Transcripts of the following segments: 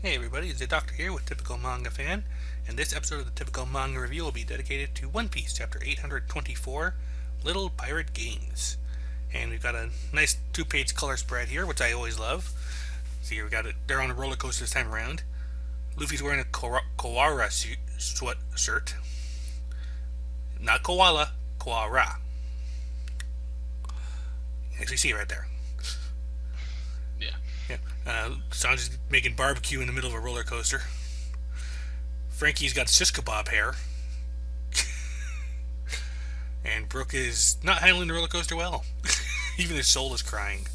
Hey everybody, it's Zeidoktor here with Typical Manga Fan, and this episode of the Typical Manga Review will be dedicated to One Piece, Chapter 824, Little Pirate Games. And we've got a nice two-page color spread here, which I always love. See here, they're on a roller coaster this time around. Luffy's wearing a koala shirt. Not koala, koala. You actually see it right there. Yeah. Sanji's making barbecue in the middle of a roller coaster. Frankie's got shish kebab hair. And Brooke is not handling the roller coaster well. Even his soul is crying.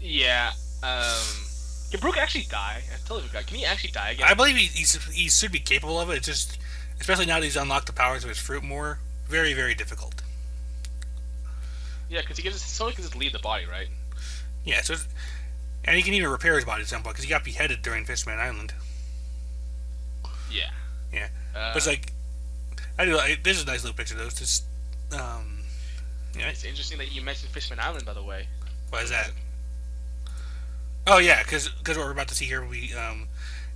Yeah. Can Brooke actually die? I totally forgot. Can he actually die again? I believe he should be capable of it. It's just, especially now that he's unlocked the powers of his fruit more, very, very difficult. Yeah, because he can just leave the body, right? Yeah, and he can even repair his body at some point because he got beheaded during Fishman Island. Yeah. Yeah, but it's like, this is a nice little picture though. It's just, yeah. It's interesting that you mentioned Fishman Island, by the way. Why is that? Oh yeah, because what we're about to see here will be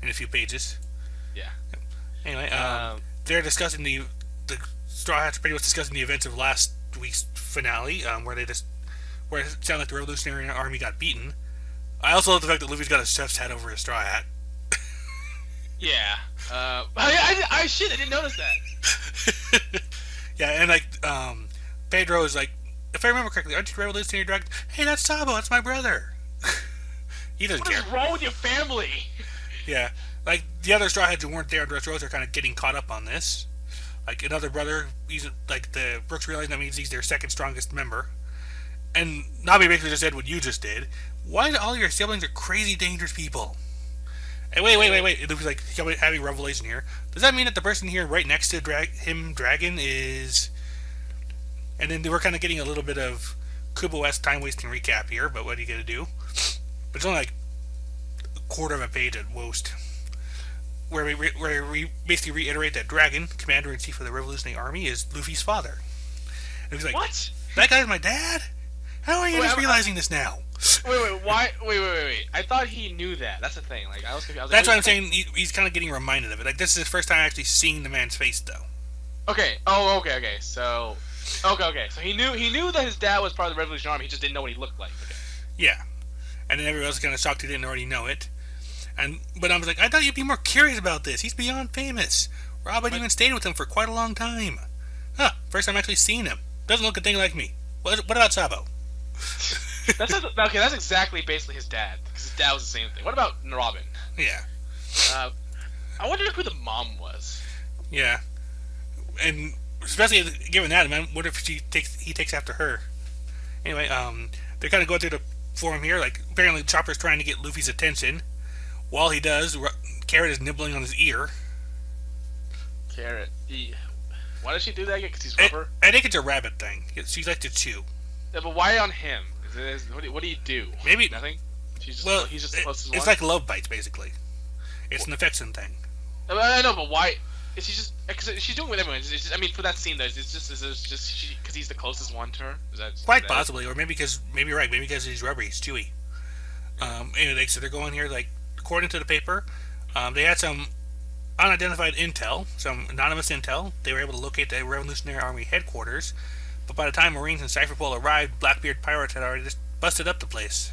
in a few pages. Yeah. Anyway, they're discussing the Straw Hats are pretty much discussing the events of last week's finale, where it sounded like the Revolutionary Army got beaten. I also love the fact that Luffy's got a chef's hat over his straw hat. Yeah. I didn't notice that. Yeah, and like Pedro is like, if I remember correctly, aren't you Revolutionary Dragon? Hey, that's Sabo. That's my brother. He doesn't care. What is wrong with your family? Yeah, like the other Straw Hats who weren't there on Dressrosa are kind of getting caught up on this. Like another brother, he's like the Brooks realizing that means he's their second strongest member. And Nabi basically just said what you just did. Why do all your siblings are crazy, dangerous people? And wait. It was like having a revelation here. Does that mean that the person here right next to Dragon is... And then we're kind of getting a little bit of Kubo-esque time-wasting recap here, but what are you going to do? But it's only like a quarter of a page at most. Where we basically reiterate that Dragon, Commander-in-Chief of the Revolutionary Army, is Luffy's father. And he's like, what? That guy's my dad? How are you just realizing this now? Wait. I thought he knew that. That's the thing. Like, I was confused. That's why I'm saying he's kind of getting reminded of it. Like, this is his first time actually seeing the man's face, though. Okay. Oh, okay. So he knew that his dad was part of the Revolutionary Army. He just didn't know what he looked like. Okay. Yeah. And then everyone else was kind of shocked he didn't already know it. But I was like, I thought you'd be more curious about this. He's beyond famous. Robin even stayed with him for quite a long time. Huh. First time actually seeing him. Doesn't look a thing like me. What about Sabo? That's exactly basically his dad. Because his dad was the same thing. What about Robin? Yeah. I wonder who the mom was. Yeah. And especially given that, man, what if he takes after her? Anyway, they're kind of going through the forum here. Like, apparently Chopper's trying to get Luffy's attention. While he does, Carrot is nibbling on his ear. Carrot. Why does she do that again? Because he's rubber? I think it's a rabbit thing. She likes to chew. Yeah, but why on him? What do you do? Maybe nothing. He's just the closest one. It's like love bites, basically. It's an affection thing. I know, but why? Is she just? Because she's doing it with everyone. I mean, for that scene, though, it's just because he's the closest one to her. Quite possibly, or maybe you're right. Maybe because he's rubbery, he's chewy. Anyway, so they're going here. Like, according to the paper, they had some unidentified intel, some anonymous intel. They were able to locate the Revolutionary Army headquarters. But by the time Marines and Cypher Pole arrived, Blackbeard pirates had already just busted up the place.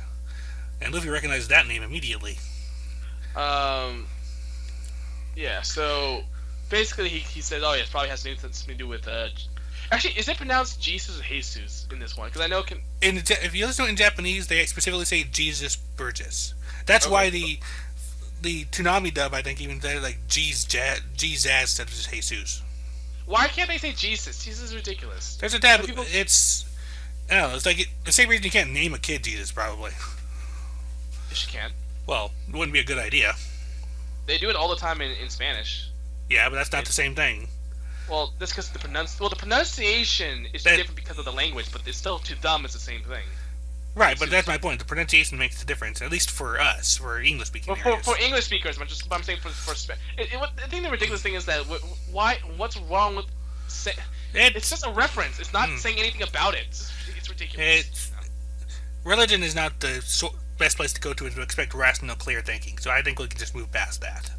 And Luffy recognized that name immediately. Yeah, so basically he said, oh yeah, it probably has something to do with, actually, is it pronounced Jesus or Jesus in this one? Because I know if you listen to it in Japanese, they specifically say Jesus Burgess. That's okay. Why the Toonami dub, I think, even said like Jesus instead of just Jesus. Why can't they say Jesus? Jesus is ridiculous. There's a dad. It's, I don't know. It's like the same reason you can't name a kid Jesus, probably. Yes, you can. Well, it wouldn't be a good idea. They do it all the time in Spanish. Yeah, but that's not the same thing. Well, that's because the pronunciation is different because of the language, but it's still to them it's the same thing. Right, but that's my point. The pronunciation makes the difference, at least for us, for English-speaking areas. For English speakers, I'm saying for I think the ridiculous thing is that what's wrong with it's just a reference. It's not saying anything about it. It's ridiculous. Religion is not the best place to go to is to expect rational, clear thinking. So I think we can just move past that.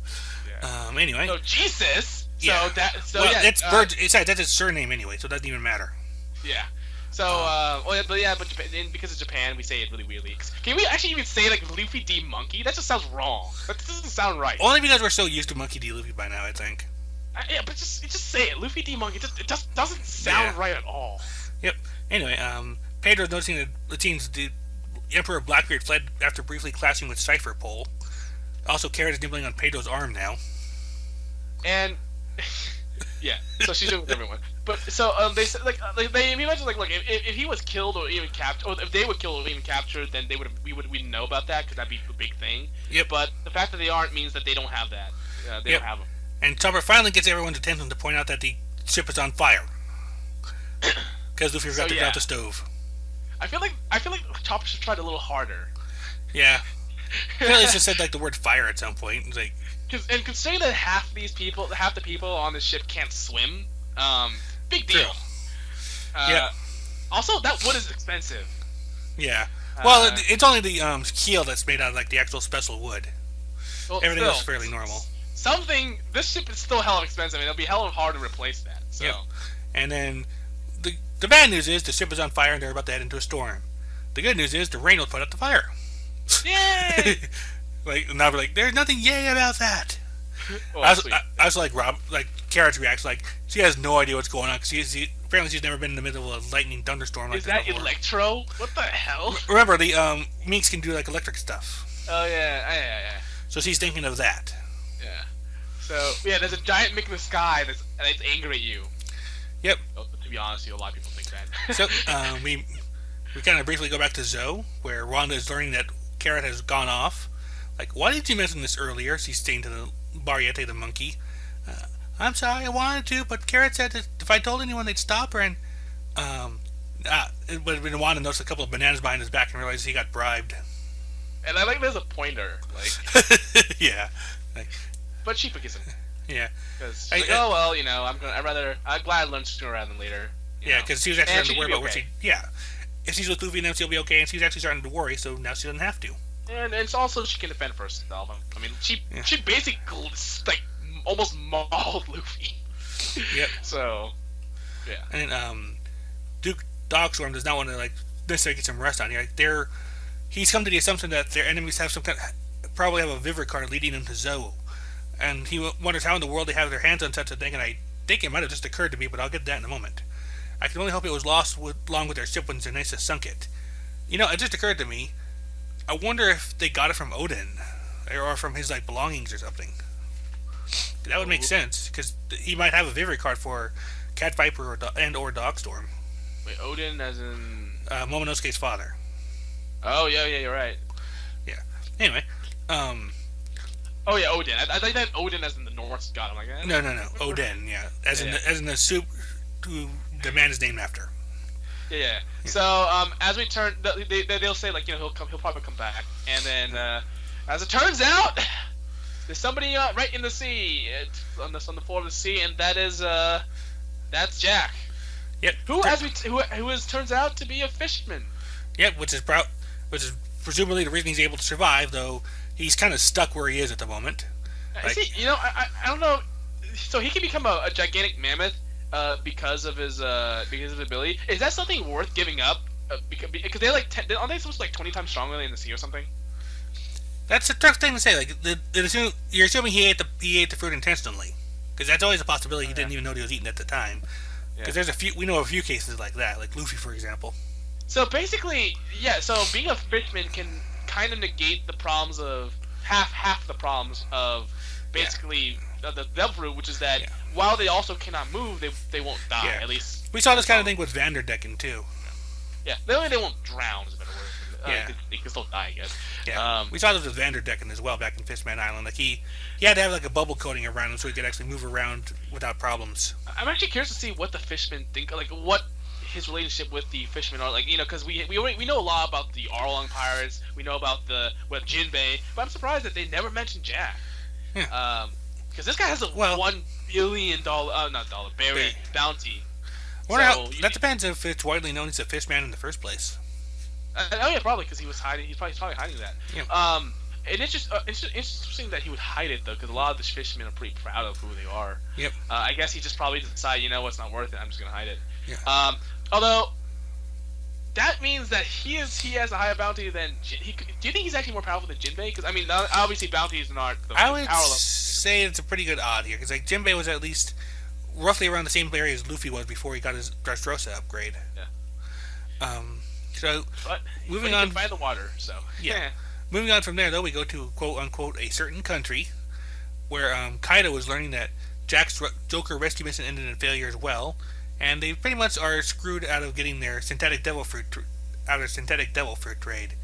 Yeah. Anyway. So Jesus. Yeah. It's besides that's his surname anyway, so it doesn't even matter. Yeah. So, but Japan, because of Japan, we say it really weirdly. Can we actually even say like Luffy D Monkey? That just sounds wrong. That doesn't sound right. Only because we're so used to Monkey D. Luffy by now, I think. Yeah, but just say it, Luffy D Monkey. It just doesn't sound right at all. Yep. Anyway, Pedro's noticing that it seems the Emperor Blackbeard fled after briefly clashing with Cypher Pole. Also, Carrot is nibbling on Pedro's arm now. And yeah, so she's doing with everyone. But so they said they mentioned like look, if he was killed or even captured, or if they were killed or even captured, then we wouldn't know about that because that'd be a big thing. Yep. But the fact that they aren't means that they don't have that. They don't have them. And Chopper finally gets everyone's attention to point out that the ship is on fire because Luffy forgot to get out the stove. I feel like Chopper should have tried a little harder. Yeah. I feel like he just said like the word fire at some point. It's like. And considering that half the people on the ship can't swim, big deal. Yeah. Also, that wood is expensive. Yeah. Well, it's only the keel that's made out of like the actual special wood. Well, everything else is fairly normal. This ship is still hell of expensive. I mean, it'll be hell of hard to replace that. So. Yep. And then the bad news is the ship is on fire and they're about to head into a storm. The good news is the rain will put out the fire. Yay! Like now we're like, there's nothing yay about that. I was like Carrot's reacts like she has no idea what's going on because apparently she's never been in the middle of a lightning thunderstorm. Is that Electro? What the hell? Remember the minks can do like electric stuff. Oh yeah. So she's thinking of that. Yeah. So yeah, there's a giant mink in the sky that's angry at you. Yep. Oh, to be honest, a lot of people think that. So we kind of briefly go back to Zoe, where Rhonda is learning that Carrot has gone off. Like, why didn't you mention this earlier? She's saying to the Bariete, the monkey. I'm sorry, I wanted to, but Carrot said that if I told anyone, they'd stop her. And it would have been Wanda noticed a couple of bananas behind his back and realized he got bribed. And I like there's a pointer, like. Yeah. Like, but she forgets him. Yeah. Because she's like, oh well, I'm glad I learned sooner rather than later. Yeah, because she was actually starting to worry about where she. Yeah. If she's with Luffy, then she'll be okay, and she's actually starting to worry, so now she doesn't have to. And it's also she can defend for herself. I mean, she basically like almost mauled Luffy. Yep. So, yeah. And Duke Dogsworm does not want to like necessarily get some rest on here. Like he's come to the assumption that their enemies have probably have a Vivre card leading them to Zoe, and he wonders how in the world they have their hands on such a thing. And I think it might have just occurred to me, but I'll get to that in a moment. I can only hope it was lost along with their ship when Zenitsu sunk it. It just occurred to me. I wonder if they got it from Odin, or from his like belongings or something. That would make sense because he might have a Vivre card for Cat Viper or Dogstorm. Wait, Odin as in Momonosuke's father. Oh yeah, you're right. Yeah. Anyway, Oh yeah, Odin. I think that Odin as in the Norse god. I'm like, no, Odin. Yeah, as in the soup who the man is named after. Yeah. So as we turn, they'll say like he'll probably come back, and then as it turns out, there's somebody right in the sea, on the floor of the sea, and that's Jack. Yep. Who turns out to be a fisherman. Yep, which is presumably the reason he's able to survive, though he's kind of stuck where he is at the moment. Like, I don't know. So he can become a gigantic mammoth. Because of his ability, is that something worth giving up? Because they're aren't they supposed to 20 times stronger in the sea or something? That's a tough thing to say. Like you're assuming he ate the fruit intentionally, because that's always a possibility. He didn't even know he was eating at the time. Because we know a few cases like that, like Luffy for example. So basically, so being a fishman can kind of negate the problems of half the problems of basically the devil fruit, which is that. While they also cannot move, they won't die. At least we saw this kind of thing with Vanderdecken too. Yeah, they won't drown is a better word. They can still die, I guess. Yeah. We saw this with Vanderdecken as well back in Fishman Island. Like he had to have like a bubble coating around him so he could actually move around without problems. I'm actually curious to see what the fishmen think, like what his relationship with the fishmen are, like because we know a lot about the Arlong pirates, we know about with Jinbei, but I'm surprised that they never mentioned Jack. Yeah. Because this guy has a $1 billion bounty. Well, that depends if it's widely known he's a fishman in the first place. Oh yeah, probably because he was hiding. He's probably hiding that. Yeah. And it's just interesting that he would hide it though, because a lot of the fishermen are pretty proud of who they are. Yep. I guess he just probably decided, what's not worth it. I'm just gonna hide it. Yeah. Although that means that he has a higher bounty than do you think he's actually more powerful than Jinbei? Because I mean, obviously bounties aren't the I would power level. say it's a pretty good odd here because like Jinbei was at least roughly around the same area as Luffy was before he got his Dressrosa upgrade. Yeah. So But moving he on can find the water, so yeah. Moving on from there, though, we go to quote unquote a certain country where Kaido is learning that Jack's Joker rescue mission ended in failure as well, and they pretty much are screwed out of getting their synthetic devil fruit trade.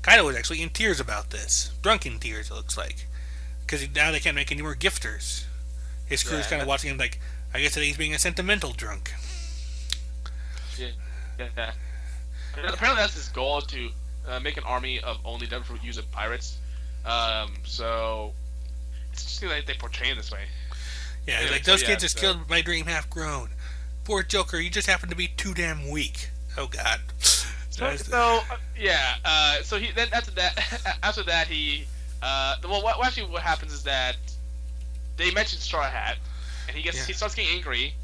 Kaido was actually in tears about this, drunken tears, it looks like, because now they can't make any more gifters. His crew is kind of watching him like, I guess that he's being a sentimental drunk. Yeah. Apparently, that's his goal to make an army of only devil fruit using pirates. So it's just like they portray him this way. Yeah, like those kids just killed my dream half grown. Poor Joker, you just happen to be too damn weak. Oh God. So he then after that he what happens is that they mention Straw Hat, and he starts getting angry,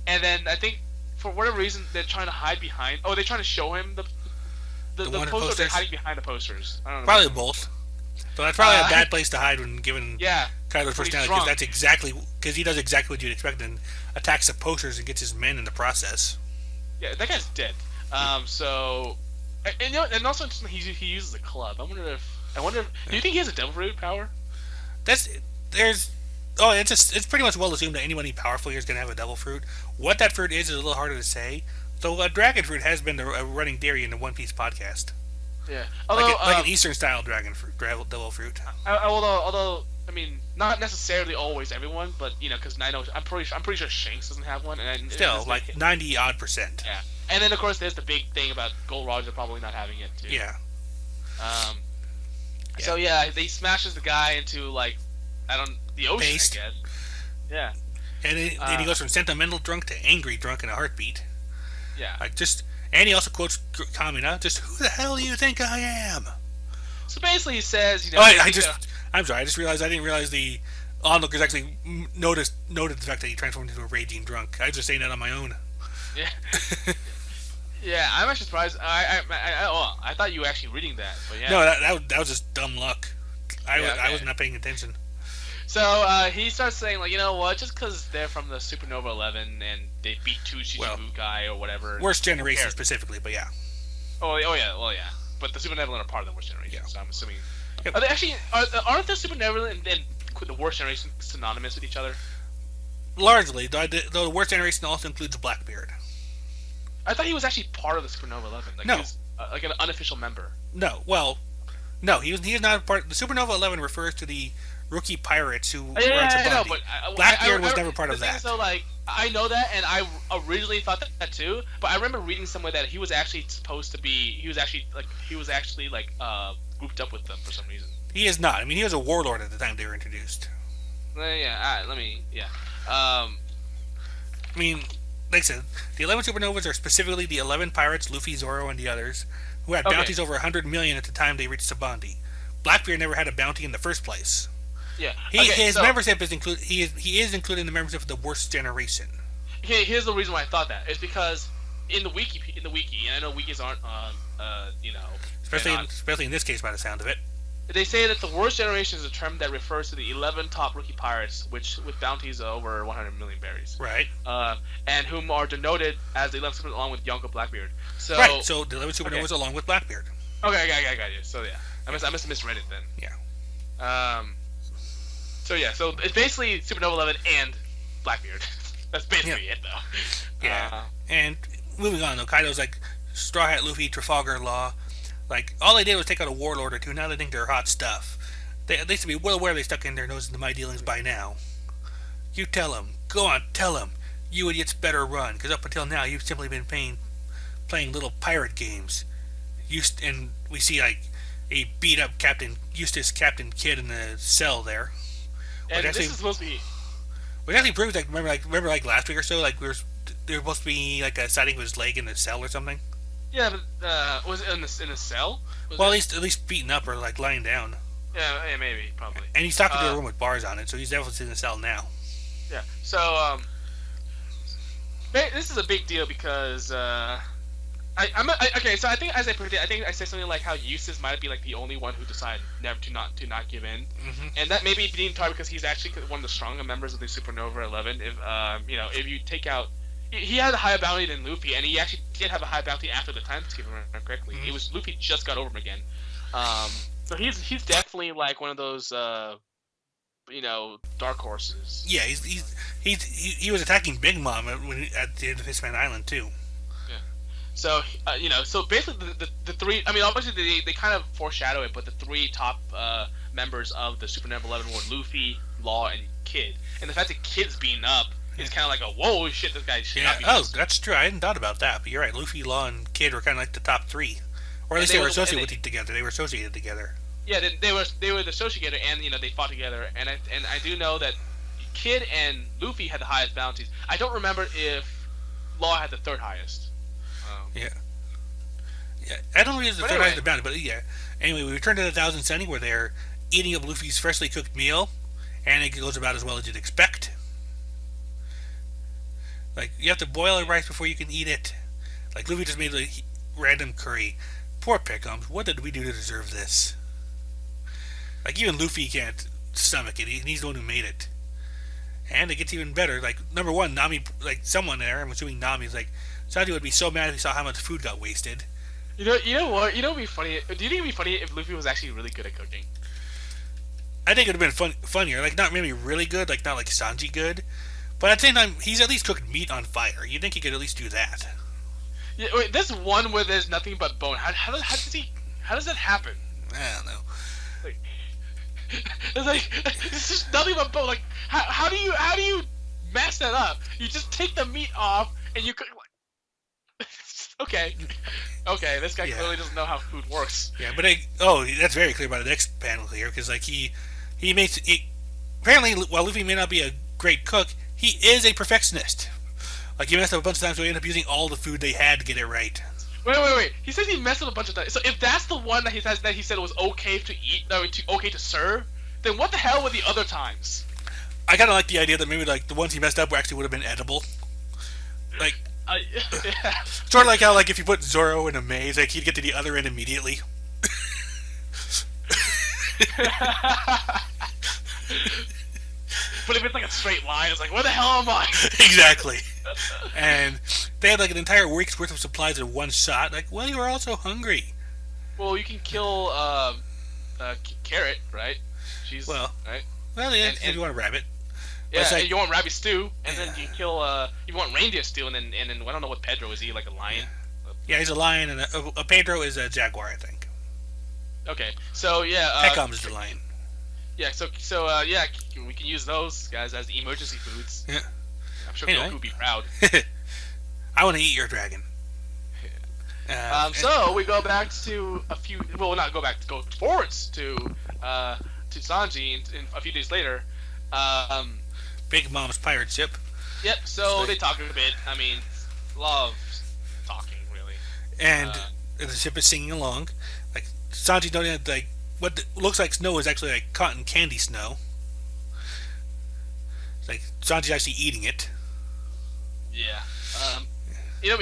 and then I think for whatever reason they're trying to hide behind. Oh, they're trying to show him the posters. They're hiding behind the posters. I don't know. Probably both. But that's probably a bad place to hide when given Kaido's personality, because he does exactly what you'd expect and attacks the posters and gets his men in the process. Yeah, that guy's dead. So, and also he uses a club. I wonder if do you think he has a devil fruit power? It's pretty much well assumed that anybody powerful here is going to have a devil fruit. What that fruit is a little harder to say. So a dragon fruit has been a running theory in the One Piece podcast. Yeah, like an Eastern style devil fruit. Although I mean, not necessarily always everyone, but because I'm pretty sure Shanks doesn't have one, and still like 90% Yeah, and then of course there's the big thing about Gold Roger probably not having it too. Yeah. So he smashes the guy into the ocean, Paste. I guess. Yeah. And then he goes from sentimental drunk to angry drunk in a heartbeat. Yeah. And he also quotes Kamina, just who the hell do you think I am? So basically he says, I'm sorry, I just realized I didn't realize the onlookers actually noted the fact that he transformed into a raging drunk. I was just saying that on my own. Yeah. Yeah, I'm actually surprised. I thought you were actually reading that, but yeah. No, that was just dumb luck. I was not paying attention. So he starts saying, you know what? Just because they're from the Supernova 11 and they beat two Shichibukai or whatever. Worst generation specifically, but yeah. Oh yeah, well yeah. But the Supernova 11 are part of the worst generation, so I'm assuming. Yep. Are they actually? Aren't the Supernova and the worst generation synonymous with each other? Largely, though the worst generation also includes Blackbeard. I thought he was actually part of the Supernova 11. No. He was, like an unofficial member. No, he is not part. The Supernova 11 refers to the rookie pirates who were on Sabaody. But Blackbeard was never part of that. So I know that, and I originally thought that too. But I remember reading somewhere that he was actually supposed to be. He was actually grouped up with them for some reason. He is not. I mean, he was a warlord at the time they were introduced. I mean, like I said, the 11 Supernovas are specifically the 11 pirates, Luffy, Zoro, and the others, who had bounties over 100 million at the time they reached Sabaody. Blackbeard never had a bounty in the first place. Yeah. His membership is included. He is included in the membership of the worst generation. Okay, here's the reason why I thought that. It's because in the wiki, and I know wikis aren't especially in this case by the sound of it. They say that the worst generation is a term that refers to the 11 top rookie pirates, with bounties of over 100 million berries. Right. And whom are denoted as the 11 Supernovas along with Yonko Blackbeard. So, right. So the 11 Supernovas along with Blackbeard. Okay, I got you. So yeah, I must have misread it then. Yeah. So it's basically Supernova 11 and Blackbeard. That's basically it, though. Yeah. And moving on, though, Kaido's like Straw Hat Luffy, Trafalgar Law. Like, all they did was take out a warlord or two. Now they think they're hot stuff. They should be well aware they stuck in their nose into my dealings by now. You tell them. Go on, tell them. You idiots better run, because up until now you've simply been playing little pirate games. And we see, like, a beat-up Captain Kidd in the cell there. And this is supposed to be... Which actually proves, remember last week or so, there was supposed to be, like, a sighting of his leg in the cell or something? Yeah, but was it in the cell? Well, at least beaten up or like lying down. Yeah, maybe, probably. And he's talking to a room with bars on it, so he's definitely in the cell now. Yeah. So this is a big deal because okay. So I think as I predicted, I think I said something like how Eustace might be like the only one who decided never to not give in, and that maybe being part because he's actually one of the stronger members of the Supernova 11. If if you take out, he had a higher bounty than Luffy, and he actually did have a high bounty after the time skip, if I remember correctly. It was Luffy just got over him again. So he's definitely like one of those dark horses. Yeah, he was attacking Big Mom at the end of Fishman Island too. Yeah. So so basically the three. I mean, obviously they kind of foreshadow it, but the three top members of the Supernova 11 were Luffy, Law, and Kid. And the fact that Kid's beaten up is kind of like a whoa shit. This guy should not be. Oh, that's true. I hadn't thought about that, but you're right. Luffy, Law, and Kid were kind of like the top three, or at least they were associated together. They were associated together. Yeah, they were the associated, and they fought together. And I do know that Kid and Luffy had the highest bounties. I don't remember if Law had the third highest. Yeah, I don't know if it's the third highest bounty, but yeah. Anyway, we returned to the 1070 where they're eating up Luffy's freshly cooked meal, and it goes about as well as you'd expect. Like, you have to boil the rice before you can eat it. Like, Luffy just made like random curry. Poor Pickums, what did we do to deserve this? Like, even Luffy can't stomach it. He's the one who made it. And it gets even better. Like, number one, Nami, like, someone there, I'm assuming Nami's like, Sanji would be so mad if he saw how much food got wasted. You know what? You know what'd be funny? Do you think it'd be funny if Luffy was actually really good at cooking? I think it would have been funnier. Like, not maybe really good, like, not like Sanji good. But at the same time, he's at least cooked meat on fire. You'd think he could at least do that. Yeah, wait, this one where there's nothing but bone. How does that happen? I don't know. Like, it's like it's just nothing but bone. Like how do you mess that up? You just take the meat off and you cook. Like, okay, this guy clearly doesn't know how food works. Yeah, but that's very clear by the next panel here because like he makes it. Apparently, while Luffy may not be a great cook, he is a perfectionist. Like, he messed up a bunch of times, so he ended up using all the food they had to get it right. Wait. He says he messed up a bunch of times. So if that's the one that he said was okay to eat, okay to serve, then what the hell were the other times? I kind of like the idea that maybe like the ones he messed up actually would have been edible. Like, yeah. Sort of like how like if you put Zoro in a maze, like he'd get to the other end immediately. But if it's like a straight line, it's like, where the hell am I? Exactly. And they had like an entire week's worth of supplies in one shot. Like, well, you were also hungry. Well, you can kill Carrot, right? She's right. Well, yeah, if you want a rabbit. Yeah, like, you want rabbit stew, and then you kill. You want reindeer stew, and then I don't know what Pedro is. He like a lion? Yeah, he's a lion, and a Pedro is a jaguar, I think. Okay, so yeah. Peckhams is the lion. Yeah, so we can use those guys as emergency foods. Yeah. I'm sure Goku would be proud. I want to eat your dragon. So we go back to go forwards to Sanji in a few days later. Big Mom's pirate ship. Yep. So they talk a bit. I mean, love talking really. And the ship is singing along. Like Sanji noted, like what looks like snow is actually like cotton candy snow. It's like Sanji's actually eating it. Yeah. It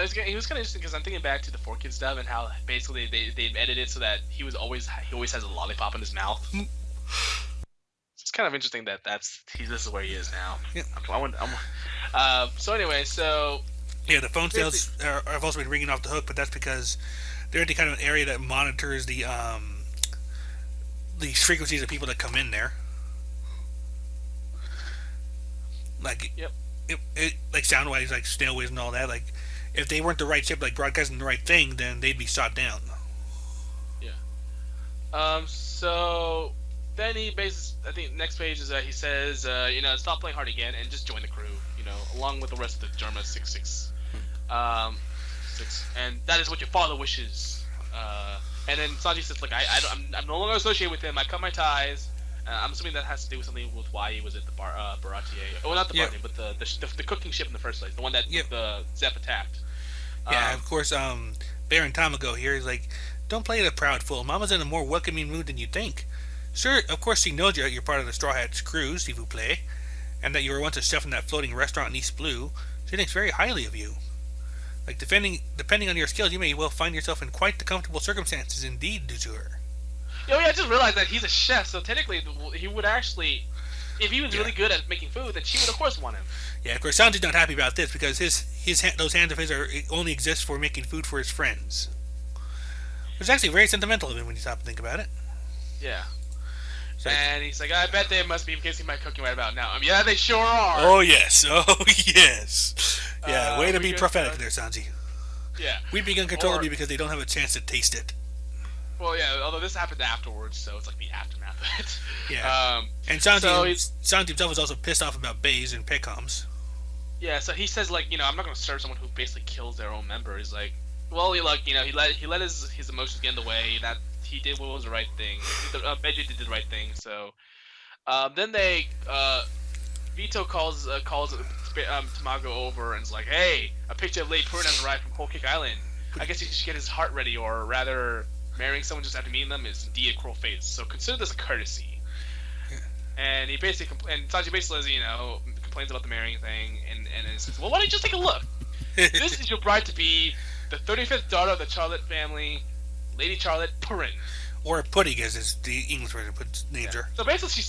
was kind of interesting because I'm thinking back to the 4Kids stuff and how basically they've edited it so that he always has a lollipop in his mouth. It's kind of interesting that this is where he is now. Yeah. So anyway, yeah, the phone sales have also been ringing off the hook, but that's because they're in the kind of an area that monitors the frequencies of people that come in there. Like, yep. It like sound wise, like snail waves and all that. Like, if they weren't the right ship, like broadcasting the right thing, then they'd be shot down. Yeah. So then he I think next page is he says, stop playing hard again and just join the crew, along with the rest of the Germa 66. And that is what your father wishes. And then Sanji says, like, I'm no longer associated with him. I cut my ties. I'm assuming that has to do with something with why he was at the Baratier. Well, not the Baratier, but the cooking ship in the first place, the one that the Zeph attacked. Yeah, of course. Baron Tamago here is like, don't play the proud fool. Mama's in a more welcoming mood than you think. Sure, of course she knows you're part of the Straw Hats crew, s'il vous plaît, and that you were once a chef in that floating restaurant in East Blue. She thinks very highly of you. Like, depending on your skills, you may well find yourself in quite the comfortable circumstances indeed, du jour. Yeah, I just realized that he's a chef, so technically he would actually, if he was really good at making food, then she would of course want him. Yeah, of course, Sanji's not happy about this because those hands of his only exist for making food for his friends. Which is actually very sentimental of him when you stop and think about it. Yeah. Like, and he's like, I bet they must be kissing my cooking right about now. Yeah, they sure are. Oh yes, Yeah, way to be prophetic there, Sanji. Yeah. Weeping uncontrollably because they don't have a chance to taste it. Well, yeah, although this happened afterwards, so it's like the aftermath of it. Yeah. And Sanji himself is also pissed off about bays and pecoms. Yeah, so he says, like, I'm not going to serve someone who basically kills their own member. He's like, well, he let his emotions get in the way. That he did what was the right thing. Veggie did the right thing. So then Vito calls Tamago over and is like, hey, a picture of Lady Purin has arrived from Whole Cake Island. I guess he should get his heart ready, or rather, marrying someone just after meeting them is indeed a cruel fate. So consider this a courtesy. Yeah. And he basically Sanji basically says, complains about the marrying thing, and it says, well, why don't you just take a look? This is your bride to be, the 35th daughter of the Charlotte family, Lady Charlotte Purin. Or Pudding, as is the English version names her. So basically,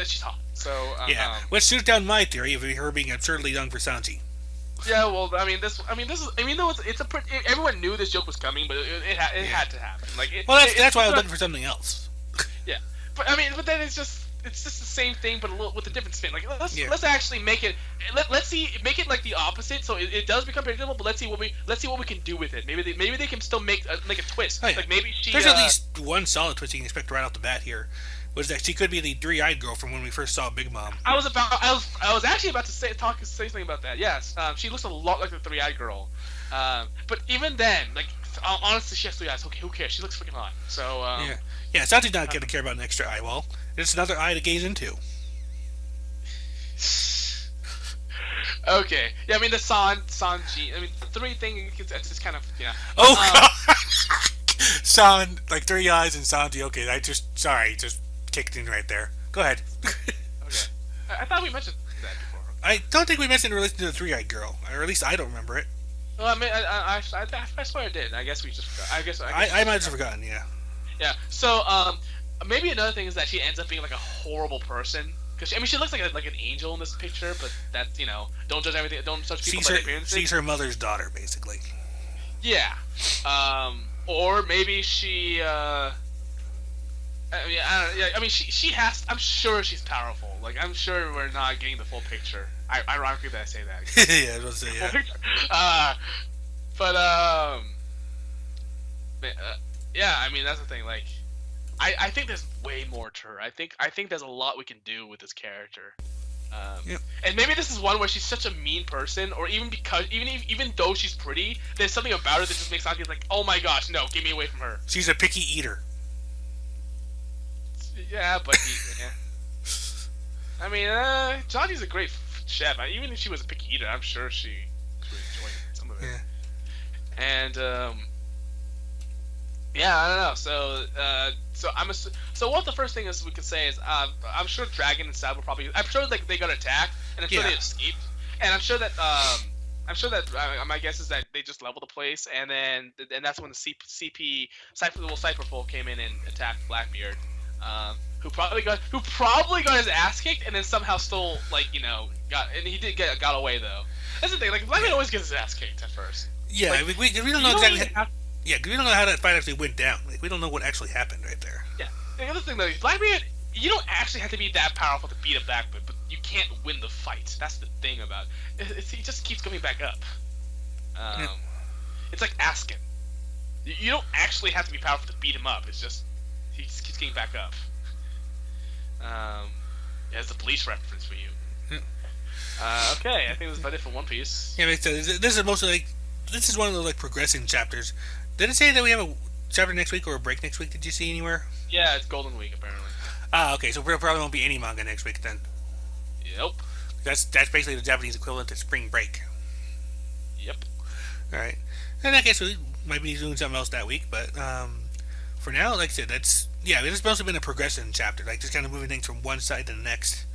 she's hot. So which shoots down my theory of her being absurdly young for Sanji. Yeah, well, this is. Though everyone knew this joke was coming, but it had to happen. Like, that's why I was looking for something else. Yeah, but then it's just the same thing, but with a different spin. Like, let's actually make it. Let's make it like the opposite, so it does become predictable. But let's see what we can do with it. Maybe they can still make a twist. Oh, yeah. Like maybe there's at least one solid twist you can expect right off the bat here. Was that she could be the three-eyed girl from when we first saw Big Mom. I was actually about to say something about that. Yes, she looks a lot like the three-eyed girl. But even then, like, honestly, she has three eyes. Okay, who cares? She looks freaking hot. So yeah, Sanji's not going to care about an extra eyeball. It's another eye to gaze into. Okay. Yeah, the Sanji. The three thing. It's just kind of Oh God. San, like 3 eyes and Sanji. Okay, just kicked in right there. Go ahead. Okay. I thought we mentioned that before. I don't think we mentioned in relation to the three-eyed girl, or at least I don't remember it. Well, I swear I did. I guess we just forgot. I might have forgotten. Yeah. Yeah. So maybe another thing is that she ends up being like a horrible person. Because she looks like an angel in this picture, but that's don't judge everything. Don't judge people by their appearances. She's her mother's daughter, basically. Yeah. Or maybe she. She has. I'm sure she's powerful. Like, I'm sure we're not getting the full picture. Ironically that I say that. Yeah, I was gonna say yeah. Full picture. That's the thing. Like, I think there's way more to her. I think there's a lot we can do with this character. And maybe this is one where she's such a mean person, or even though she's pretty, there's something about her that just makes Sanji like, oh my gosh, no, get me away from her. She's a picky eater. Yeah, but Sanji's a great chef. Even if she was a picky eater, I'm sure she would enjoy some of it. Yeah. And I don't know. So what the first thing is we can say is I'm sure Dragon and Sab will probably. I'm sure they got attacked, and I'm sure they escaped, and I'm sure that my guess is that they just leveled the place, and that's when the CP Cypher Folk came in and attacked Blackbeard, who probably got his ass kicked, and then somehow still got away though. That's the thing. Like, Blackbeard always gets his ass kicked at first. Yeah, like, we don't know exactly. Yeah, we don't know how that fight actually went down. Like, we don't know what actually happened right there. Yeah. The other thing, though, Blackbeard, you don't actually have to be that powerful to beat a Blackbeard, but you can't win the fight. That's the thing about it. He just keeps coming back up. It's like Askin. You don't actually have to be powerful to beat him up. It's just he just keeps getting back up. It's a Bleach reference for you. Yeah. Okay, I think that's about it for One Piece. Yeah, this is mostly like this is one of the progressing chapters. Did it say that we have a chapter next week or a break next week? Did you see anywhere? Yeah, it's Golden Week apparently. Okay, so there probably won't be any manga next week then. Yep. That's basically the Japanese equivalent to spring break. Yep. All right. In that case, we might be doing something else that week, but for now, like I said, it's mostly been a progression chapter, like just kind of moving things from one side to the next.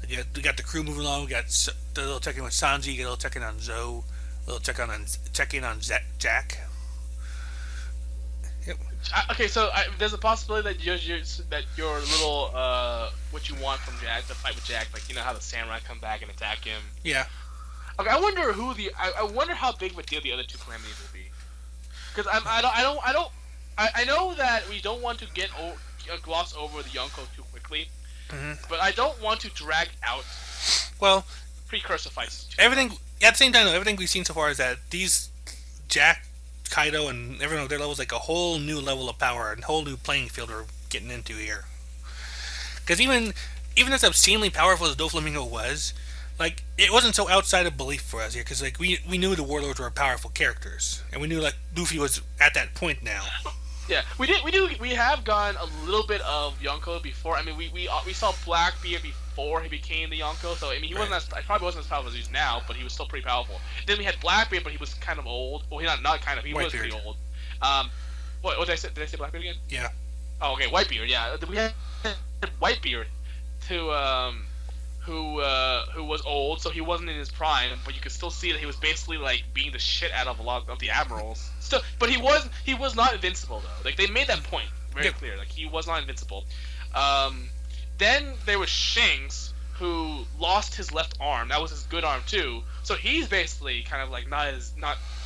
Like, we got the crew moving along. We got the little check-in with Sanji, get a little check-in on Zoe, a little check-in on Jack. Yep. Okay, so there's a possibility that your little what you want from Jack, the fight with Jack, like how the samurai come back and attack him. Yeah. Okay, I wonder I wonder how big of a deal the other two calamities will be. Because I know that we don't want to gloss over the Yonko too quickly, but I don't want to drag out. Well, precursor fights. Everything at the same time, though, everything we've seen so far is that these Jack, Kaido, and everyone at their levels like a whole new level of power, and a whole new playing field we're getting into here. Because even as obscenely powerful as Doflamingo was, like it wasn't so outside of belief for us here. Because like we knew the warlords were powerful characters, and we knew like Luffy was at that point now. Yeah, we have gone a little bit of Yonko before. I mean, we saw Blackbeard before he became the Yonko, so I mean, probably wasn't as powerful as he is now, but he was still pretty powerful. Then we had Blackbeard, but he was kind of old. Well, not kind of. He was pretty old. What did I say? Did I say Blackbeard again? Yeah. Oh, okay, Whitebeard. Yeah, we had Whitebeard, who was old, so he wasn't in his prime, but you could still see that he was basically like beating the shit out of a lot of the admirals. Still, but he was not invincible though. Like they made that point very clear. Like he was not invincible. Then there was Shanks, who lost his left arm. That was his good arm too. So he's basically kind of like not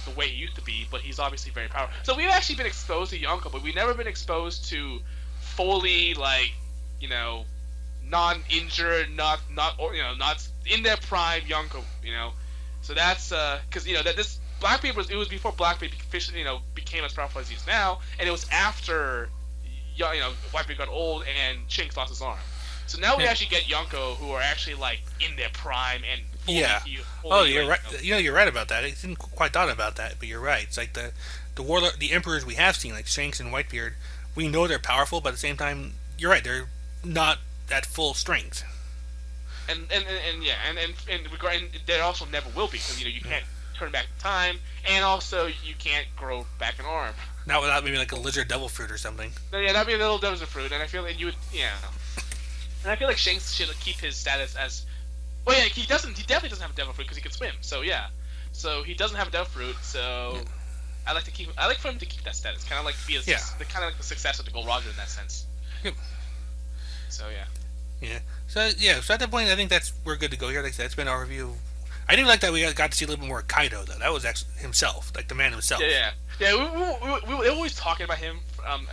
the way he used to be, but he's obviously very powerful. So we've actually been exposed to Yonko, but we've never been exposed to fully like non-injured, not in their prime Yonko, So that's because that this Blackbeard it was before Blackbeard officially became as powerful as he is now, and it was after Whitebeard got old and Shanks lost his arm. So now we actually get Yonko who are actually like in their prime and fully you're right. You're right about that. I didn't quite thought about that, but you're right. It's like the warlord, the emperors we have seen, like Shanks and Whitebeard. We know they're powerful, but at the same time, you're right. They're not at full strength. And there also never will be, because you can't turn back time, and also you can't grow back an arm. Not without maybe like a lizard devil fruit or something. Yeah, that'd be a little devil fruit, and I feel like you would, And I feel like Shanks should keep his status as. Well, yeah, he doesn't. He definitely doesn't have a devil fruit because he can swim. So yeah, so he doesn't have a devil fruit. So I like for him to keep that status, kind of like be kind of like the successor to Gold Roger in that sense. Yep. So yeah. Yeah. So at that point, I think we're good to go here. Like I said, it's been our review. I do like that we got to see a little bit more of Kaido though. That was actually himself, like the man himself. Yeah. We were always talking about him, from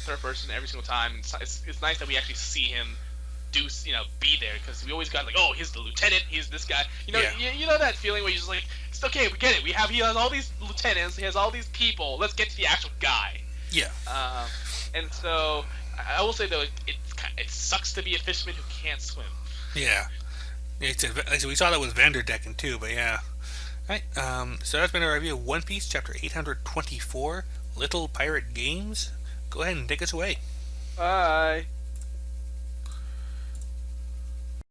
third person every single time. It's nice that we actually see him be there, because we always got like, oh, he's the lieutenant, he's this guy. You know that feeling where you're just like, it's okay, we get it. He has all these lieutenants, he has all these people. Let's get to the actual guy. Yeah. And so I will say though, it sucks to be a fisherman who can't swim. Yeah. We saw that with Vanderdecken too, but yeah. Alright, so that's been our review of One Piece, chapter 824, Little Pirate Games. Go ahead and take us away. Bye.